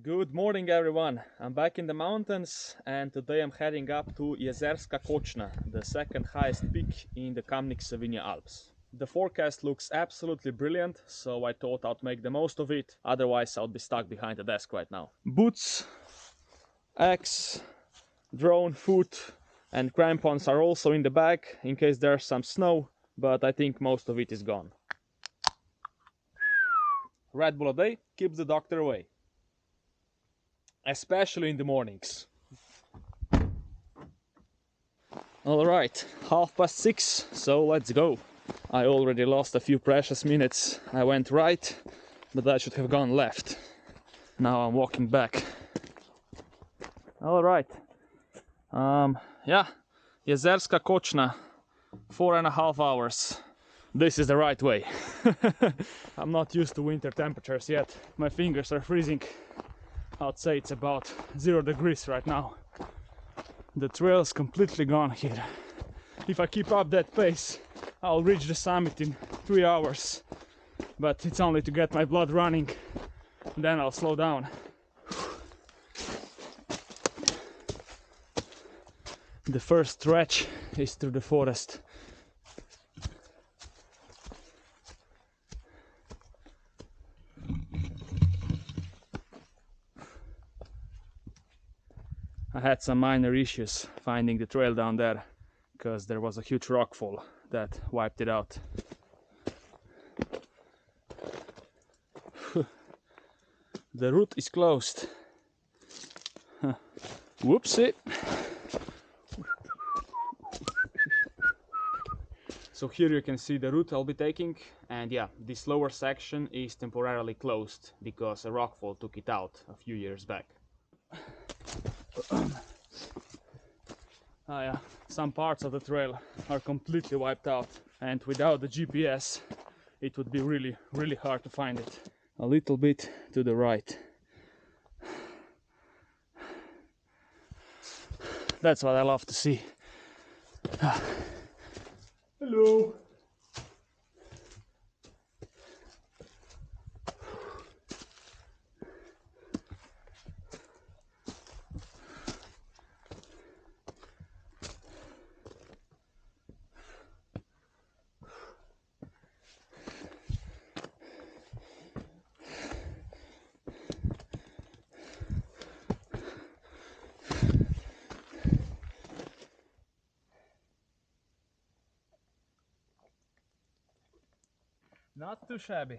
Good morning everyone, I'm back in the mountains and today I'm heading up to Jezerska Kočna, the second highest peak in the Kamnik-Savinja Alps. The forecast looks absolutely brilliant, so I thought I'd make the most of it, otherwise I'll be stuck behind the desk right now. Boots, axe, drone, food and crampons are also in the bag in case there's some snow, but I think most of it is gone. Red Bull a day keeps the doctor away. Especially in the mornings. Alright, 6:30, so let's go. I already lost a few precious minutes. I went right, but I should have gone left. Now I'm walking back. Alright. Yeah, Jezerska Kočna, 4.5 hours. This is the right way. I'm not used to winter temperatures yet. My fingers are freezing. I'd say it's about 0 degrees right now. The trail's completely gone here. If I keep up that pace, I'll reach the summit in 3 hours. But it's only to get my blood running, then I'll slow down. The first stretch is through the forest. I had some minor issues finding the trail down there because there was a huge rockfall that wiped it out. The route is closed. Whoopsie! So here you can see the route I'll be taking, and yeah, this lower section is temporarily closed because a rockfall took it out a few years back. Yeah, some parts of the trail are completely wiped out, and without the GPS it would be really hard to find it. A little bit to the right. That's what I love to see. Hello. Not too shabby.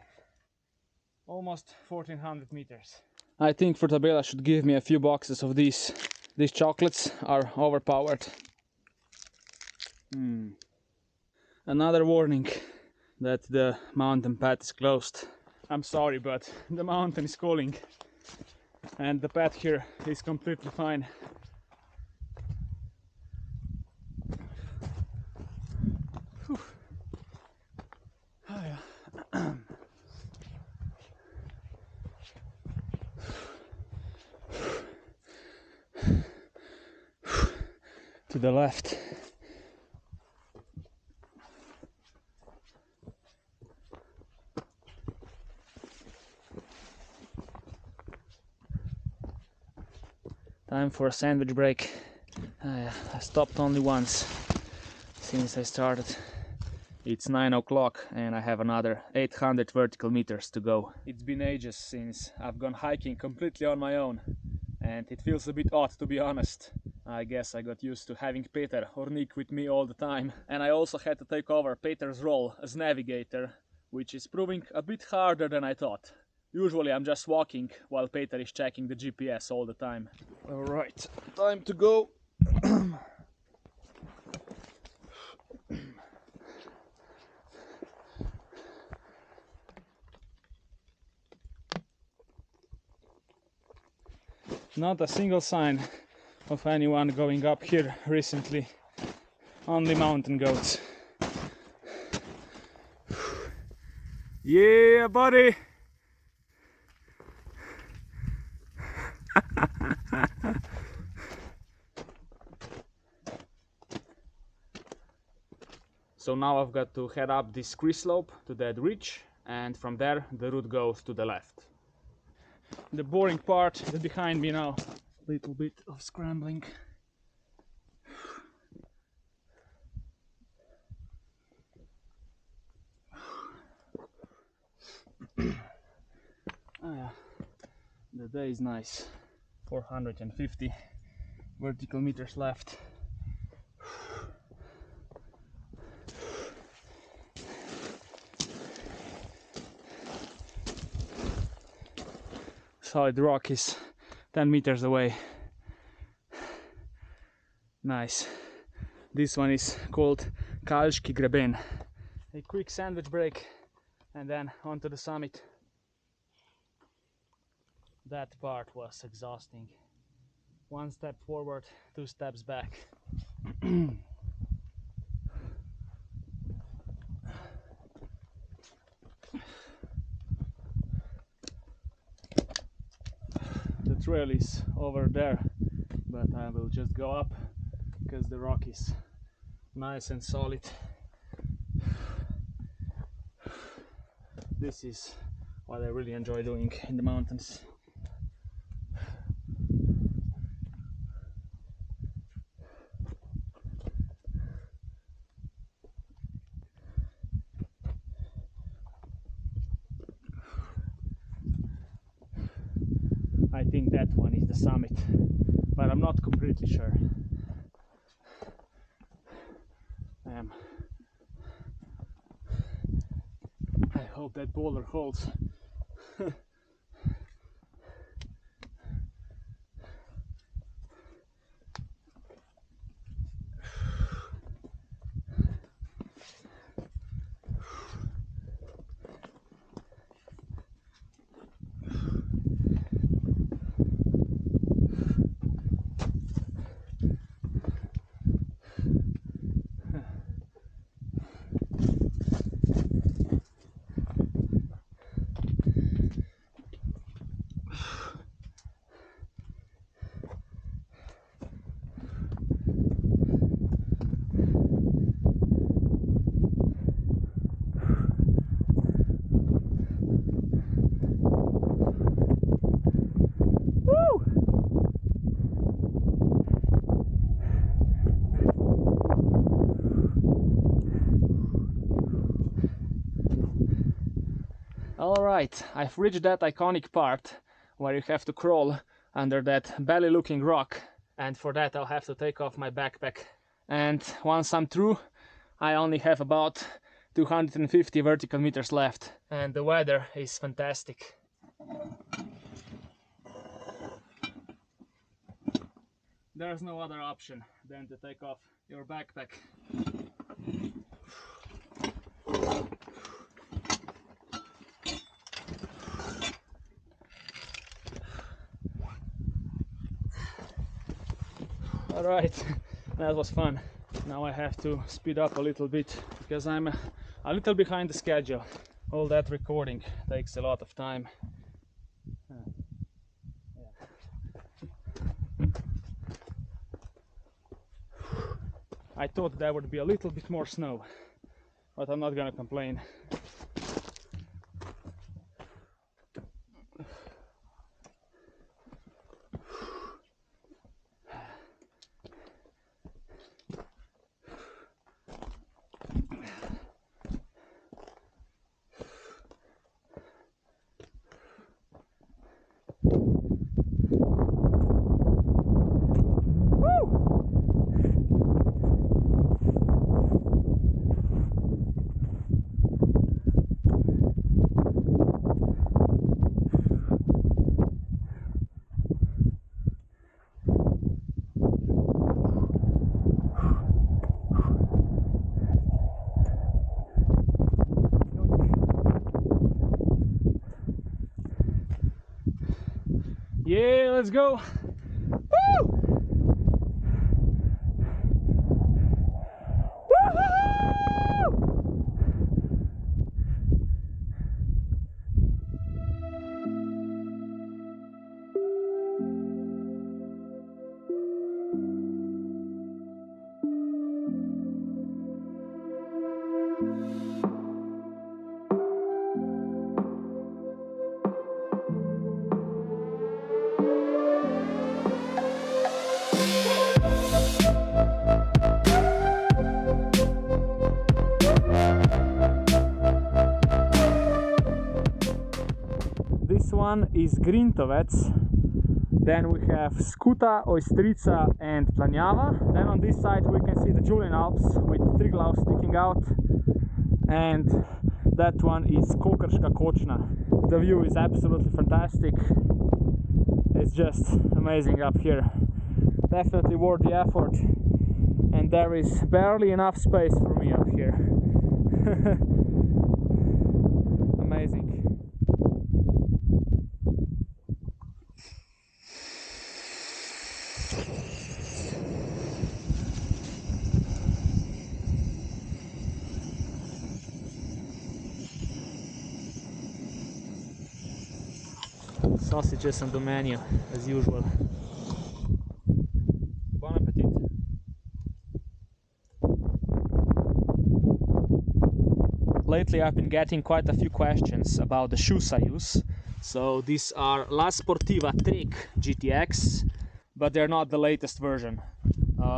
Almost 1400 meters. I think Fortabella should give me a few boxes of these. These chocolates are overpowered. Another warning that the mountain path is closed. I'm sorry, but the mountain is calling. And the path here is completely fine. Whew. Oh, yeah. To the left. Time for a sandwich break. I stopped only once since I started. It's 9 o'clock and I have another 800 vertical meters to go. It's been ages since I've gone hiking completely on my own, and it feels a bit odd, to be honest. I guess I got used to having Peter or Nick with me all the time, and I also had to take over Peter's role as navigator, which is proving a bit harder than I thought. Usually I'm just walking while Peter is checking the GPS all the time. Alright, time to go. Not a single sign of anyone going up here recently. Only mountain goats. Yeah, buddy! So now I've got to head up this scree slope to that ridge, and from there the route goes to the left. the boring part is behind me now. Little bit of scrambling. Oh yeah, the day is nice. 450 vertical meters left. Solid rock is 10 meters away. Nice. This one is called Kalski Greben. A quick sandwich break and then onto the summit. That part was exhausting. One step forward, two steps back. The trail is over there, but I will just go up because the rock is nice and solid. This is what I really enjoy doing in the mountains. I think that one is the summit, but I'm not completely sure. I hope that boulder holds. Alright, I've reached that iconic part where you have to crawl under that belly looking rock, and for that I'll have to take off my backpack. And once I'm through, I only have about 250 vertical meters left, and the weather is fantastic. There's no other option than to take off your backpack. Alright, that was fun. Now I have to speed up a little bit because I'm a little behind the schedule. All that recording takes a lot of time. I thought there would be a little bit more snow, but I'm not gonna complain. Yeah, let's go! Woo! one is Grintovec. Then we have Skuta, Ojstrica and Planjava. Then on this side we can see the Julian Alps with Triglav sticking out. And that one is Jezerska Kočna. The view is absolutely fantastic. It's just amazing up here. Definitely worth the effort. And there is barely enough space for me up here. Amazing. Sausages on the menu, as usual. Bon appetit! Lately I've been getting quite a few questions about the shoes I use. So these are La Sportiva Trek GTX, but they're not the latest version.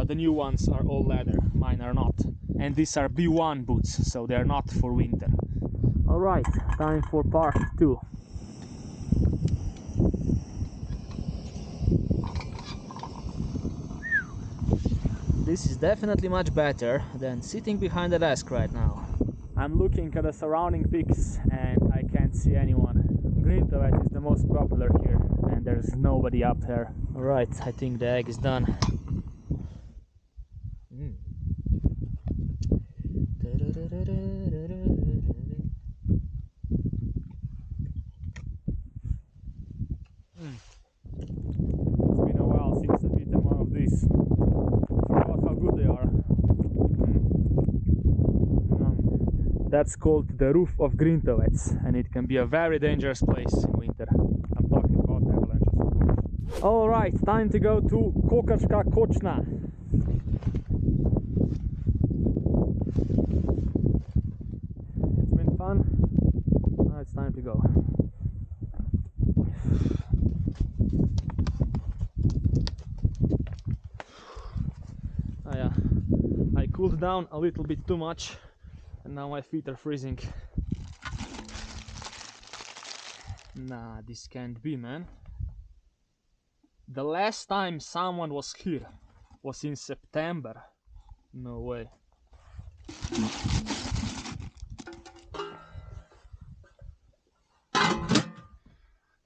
The new ones are all leather, mine are not. And these are B1 boots, so they're not for winter. Alright, time for part 2. This is definitely much better than sitting behind the desk right now. I'm looking at the surrounding peaks and I can't see anyone. Grintovec is the most popular here and there's nobody up there. Alright, I think the egg is done. It's been a while since I've eaten one of these. Forgot how good they are. That's called the roof of Grintovec, and it can be a very dangerous place in winter. I'm talking about avalanches, of course. Alright, time to go to Jezerska Kočna. It's been fun. Now it's time to go. Oh yeah, I cooled down a little bit too much and now my feet are freezing. Nah, this can't be, man. The last time someone was here was in September. No way.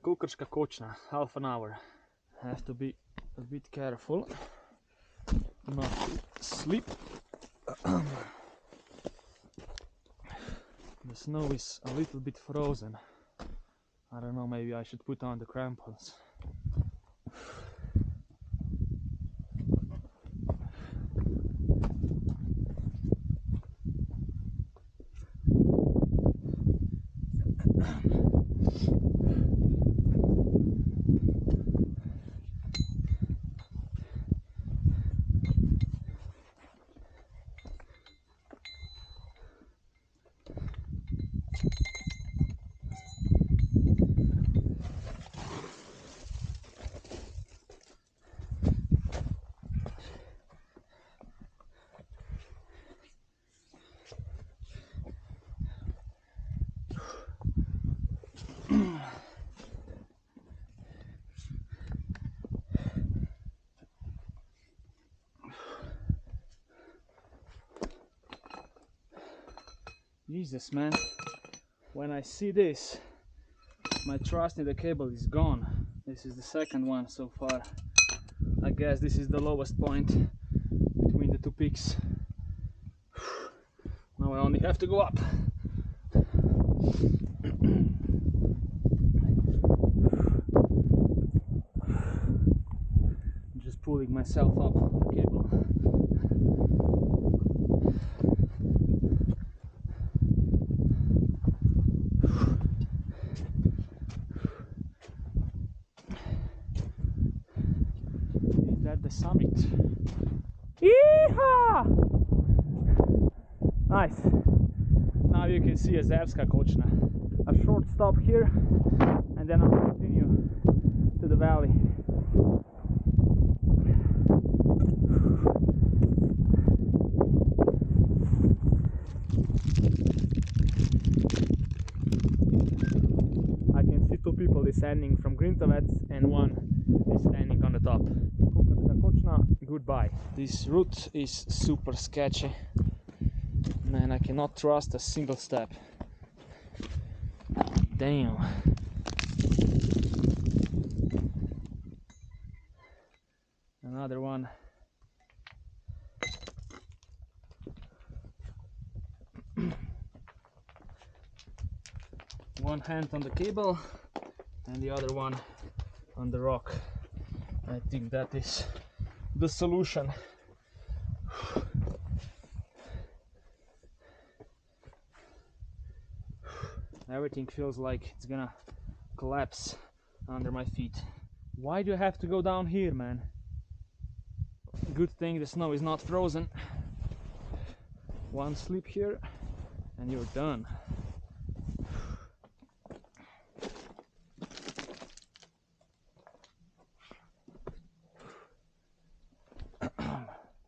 Jezerska Kočna, half an hour. Have to be a bit careful not to slip. The snow is a little bit frozen. I don't know, maybe I should put on the crampons. Jesus, man, when I see this, my trust in the cable is gone. This is the second one so far. I guess this is the lowest point between the two peaks. Now I only have to go up. I'm just pulling myself up on the cable. The summit. Yeehaw! Nice. Now you can see Jezerska Kočna. A short stop here and then I'll continue to the valley. I can see two people this descending from Grintovec and one is standing on the top. Jezerska Kočna, goodbye. This route is super sketchy. Man, I cannot trust a single step. Damn. Another one. One hand on the cable and the other one on the rock. I think that is the solution. Everything feels like it's gonna collapse under my feet. Why do I have to go down here, man? Good thing the snow is not frozen. One slip here and you're done.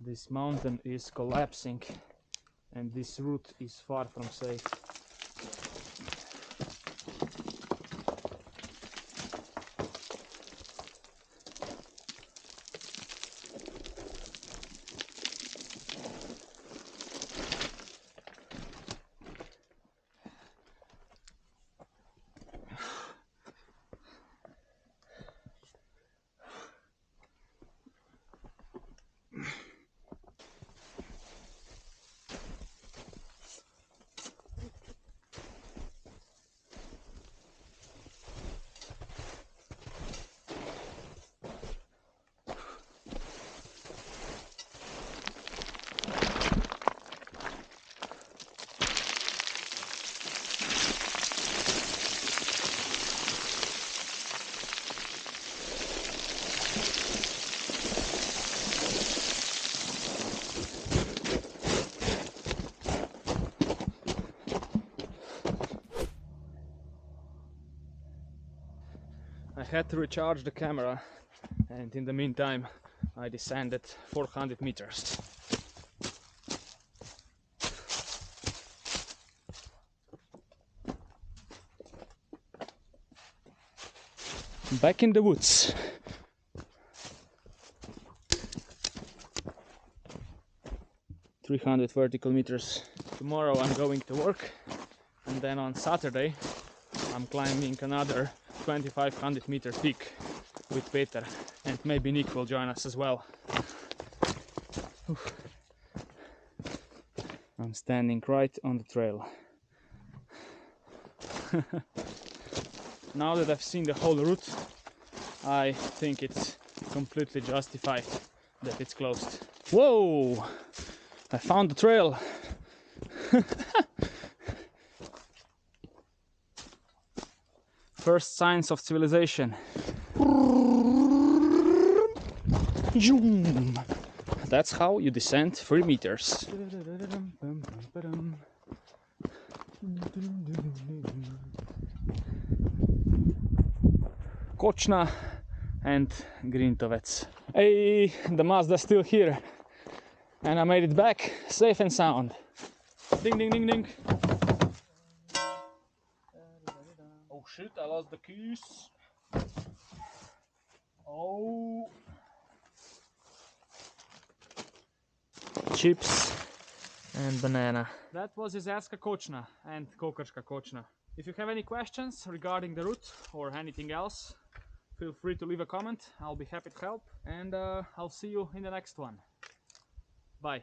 This mountain is collapsing and this route is far from safe. I had to recharge the camera, and in the meantime I descended 400 meters. Back in the woods. ...300 vertical meters. Tomorrow I'm going to work, and then on Saturday I'm climbing another 2500 meter peak with Peter, and maybe Nick will join us as well. Oof. I'm standing right on the trail. Now that I've seen the whole route, I think it's completely justified that it's closed. Whoa! I found the trail! First signs of civilization. That's how you descend 3 meters. Kočna and Grintovec. Hey, the Mazda's still here. And I made it back safe and sound. Ding ding ding ding. Oh shit, I lost the keys. Oh. Chips and banana. That was Jezerska Kočna and Jezerska Kočna. If you have any questions regarding the route or anything else, feel free to leave a comment. I'll be happy to help, and I'll see you in the next one. Bye.